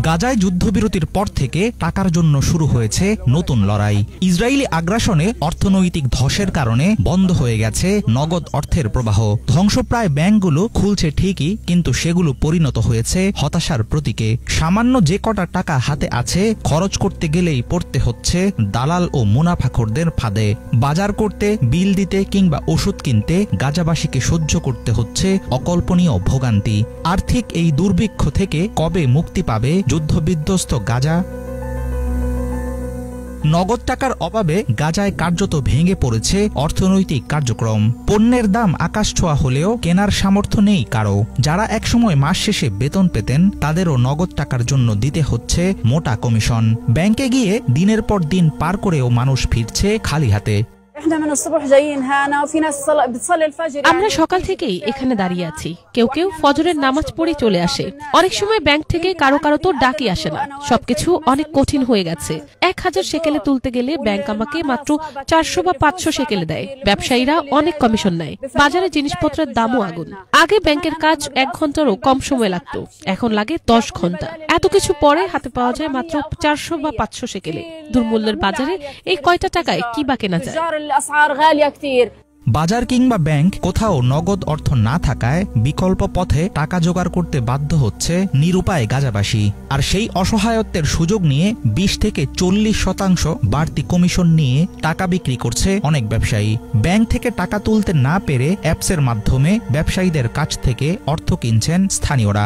গাজায় যুদ্ধবিরতির পর থেকে টাকার জন্য শুরু হয়েছে নতুন লড়াই। ইসরায়েলি আগ্রাসনে অর্থনৈতিক ধসের কারণে বন্ধ হয়ে গেছে নগদ অর্থের প্রবাহ। ধ্বংসপ্রায় ব্যাংকগুলো খুলছে ঠিকই, কিন্তু সেগুলো পরিণত হয়েছে হতাশার প্রতীকে। সামান্য যে কটা টাকা হাতে আছে খরচ করতে গেলেই পড়তে হচ্ছে দালাল ও মুনাফাখোরদের ফাঁদে। বাজার করতে, বিল দিতে কিংবা ওষুধ কিনতে গাজাবাসীকে সহ্য করতে হচ্ছে অকল্পনীয় ভোগান্তি। আর্থিক এই দুর্ভিক্ষ থেকে কবে মুক্তি পাবে যুদ্ধবিধ্বস্ত গাজা? নগদ টাকার অভাবে গাজায় কার্যত ভেঙে পড়েছে অর্থনৈতিক কার্যক্রম। পণ্যের দাম আকাশছোঁয়া হলেও কেনার সামর্থ্য নেই কারো। যারা একসময় মাস শেষে বেতন পেতেন তাদেরও নগদ টাকার জন্য দিতে হচ্ছে মোটা কমিশন। ব্যাংকে গিয়ে দিনের পর দিন পার করেও মানুষ ফিরছে খালি হাতে। আমরা সকাল থেকেই এখানে দাঁড়িয়ে আছি। কেউ কেউ ফজরের নামাজ পড়ে চলে আসে। অনেক সময় ব্যাংক থেকে কারো কারো তো ডাকই আসে না। সবকিছু অনেক কঠিন হয়ে গেছে। 1000 শেকেলে তুলতে গেলে ব্যাংক আমাকে মাত্র 400 বা 500 শেকেলে দেয়। ব্যবসায়ীরা অনেক কমিশন নেয়। বাজারে জিনিসপত্রের দামও আগুন। আগে ব্যাংকের কাজ 1 ঘন্টারও কম সময় লাগতো, এখন লাগে 10 ঘন্টা। এত কিছু পরে হাতে পাওয়া যায় মাত্র 400 বা 500 শেকেলে। দুর্মূল্যের বাজারে এই কয়টা টাকায় কি বা কেনা যায়? বাজার কিংবা ব্যাংক কোথাও নগদ অর্থ না থাকায় বিকল্প পথে টাকা জোগাড় করতে বাধ্য হচ্ছে নিরুপায় গাজাবাসী। আর সেই অসহায়ত্বের সুযোগ নিয়ে 20 থেকে 40% বাড়তি কমিশন নিয়ে টাকা বিক্রি করছে অনেক ব্যবসায়ী। ব্যাংক থেকে টাকা তুলতে না পেরে অ্যাপসের মাধ্যমে ব্যবসায়ীদের কাছ থেকে অর্থ কিনছেন স্থানীয়রা।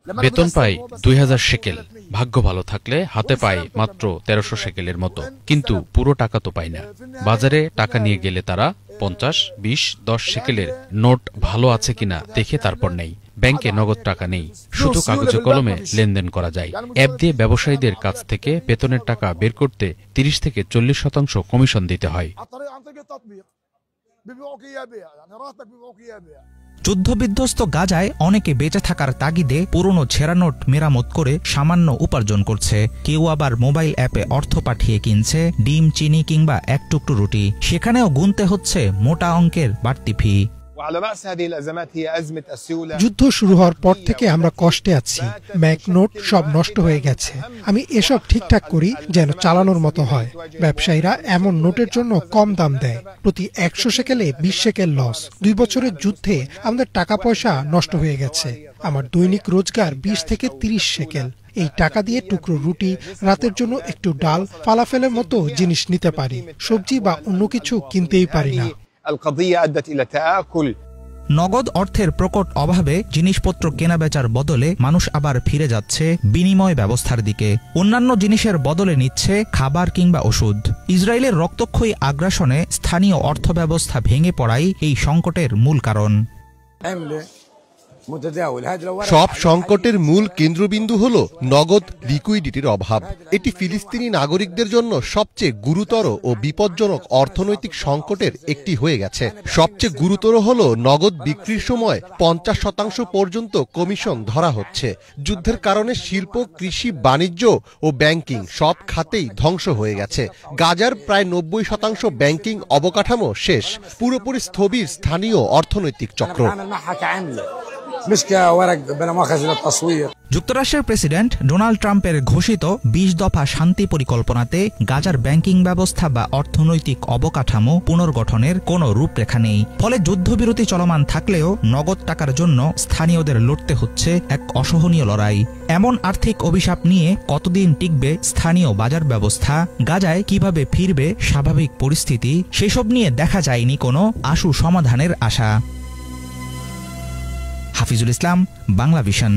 বেতন পাই 2000 শেকেল, ভাগ্য ভালো থাকলে হাতে পাই মাত্র 1300 শেকেলের মতো, কিন্তু পুরো টাকা তো পাই না। বাজারে টাকা নিয়ে গেলে তারা 50, 20, 10 শেকেলের নোট ভালো আছে কিনা দেখে তারপর নেই। ব্যাংকে নগদ টাকা নেই, শুধু কাগজে কলমে লেনদেন করা যায়। অ্যাপ দিয়ে ব্যবসায়ীদের কাছ থেকে বেতনের টাকা বের করতে 30 থেকে 40% কমিশন দিতে হয়। যুদ্ধবিধ্বস্ত গাজায় অনেকে বেঁচে থাকার তাগিদে পুরনো ছেঁড়া নোট মেরামত করে সামান্য উপার্জন করছে। কেউ আবার মোবাইল অ্যাপে অর্থ পাঠিয়ে কিনছে ডিম, চিনি কিংবা এক টুকরো রুটি। সেখানেও গুনতে হচ্ছে মোটা অঙ্কের বাড়তি ফি। যুদ্ধ শুরু হওয়ার পর থেকে আমরা কষ্টে আছি। ব্যাংক নোট সব নষ্ট হয়ে গেছে। আমি এসব ঠিকঠাক করি যেন চালানোর মতো হয়। ব্যবসায়ীরা এমন নোটের জন্য কম দাম দেয়। প্রতি 100 শেকেলে 20 শেকেল লস। 2 বছরের যুদ্ধে আমাদের টাকা পয়সা নষ্ট হয়ে গেছে। আমার দৈনিক রোজগার 20 থেকে 30 শেকেল। এই টাকা দিয়ে টুকরো রুটি, রাতের জন্য একটু ডাল, ফালাফেলের মতো জিনিস নিতে পারি। সবজি বা অন্য কিছু কিনতেই পারি না। নগদ অর্থের প্রকট অভাবে জিনিসপত্র কেনাবেচার বদলে মানুষ আবার ফিরে যাচ্ছে বিনিময় ব্যবস্থার দিকে। অন্যান্য জিনিসের বদলে নিচ্ছে খাবার কিংবা ওষুধ। ইসরায়েলের রক্তক্ষয়ী আগ্রাসনে স্থানীয় অর্থব্যবস্থা ভেঙে পড়াই এই সংকটের মূল কারণ। সব সংকটের মূল কেন্দ্রবিন্দু হল নগদ লিকুইডিটির অভাব। এটি ফিলিস্তিনি নাগরিকদের জন্য সবচেয়ে গুরুতর ও বিপজ্জনক অর্থনৈতিক সংকটের একটি হয়ে গেছে। সবচেয়ে গুরুতর হল নগদ বিক্রির সময় 50% পর্যন্ত কমিশন ধরা হচ্ছে। যুদ্ধের কারণে শিল্প, কৃষি, বাণিজ্য ও ব্যাংকিং সব খাতেই ধ্বংস হয়ে গেছে। গাজার প্রায় 90% ব্যাংকিং অবকাঠামো শেষ। পুরোপুরি স্থবির স্থানীয় অর্থনৈতিক চক্র। যুক্তরাষ্ট্রের প্রেসিডেন্ট ডোনাল্ড ট্রাম্পের ঘোষিত 20 দফা শান্তি পরিকল্পনাতে গাজার ব্যাংকিং ব্যবস্থা বা অর্থনৈতিক অবকাঠামো পুনর্গঠনের কোনো রূপরেখা নেই। ফলে যুদ্ধবিরতি চলমান থাকলেও নগদ টাকার জন্য স্থানীয়দের লড়তে হচ্ছে এক অসহনীয় লড়াই। এমন আর্থিক অভিশাপ নিয়ে কতদিন টিকবে স্থানীয় বাজার ব্যবস্থা? গাজায় কিভাবে ফিরবে স্বাভাবিক পরিস্থিতি? সেসব নিয়ে দেখা যায়নি কোনো আশু সমাধানের আশা। হাফিজুল ইসলাম, বাংলা ভিশন।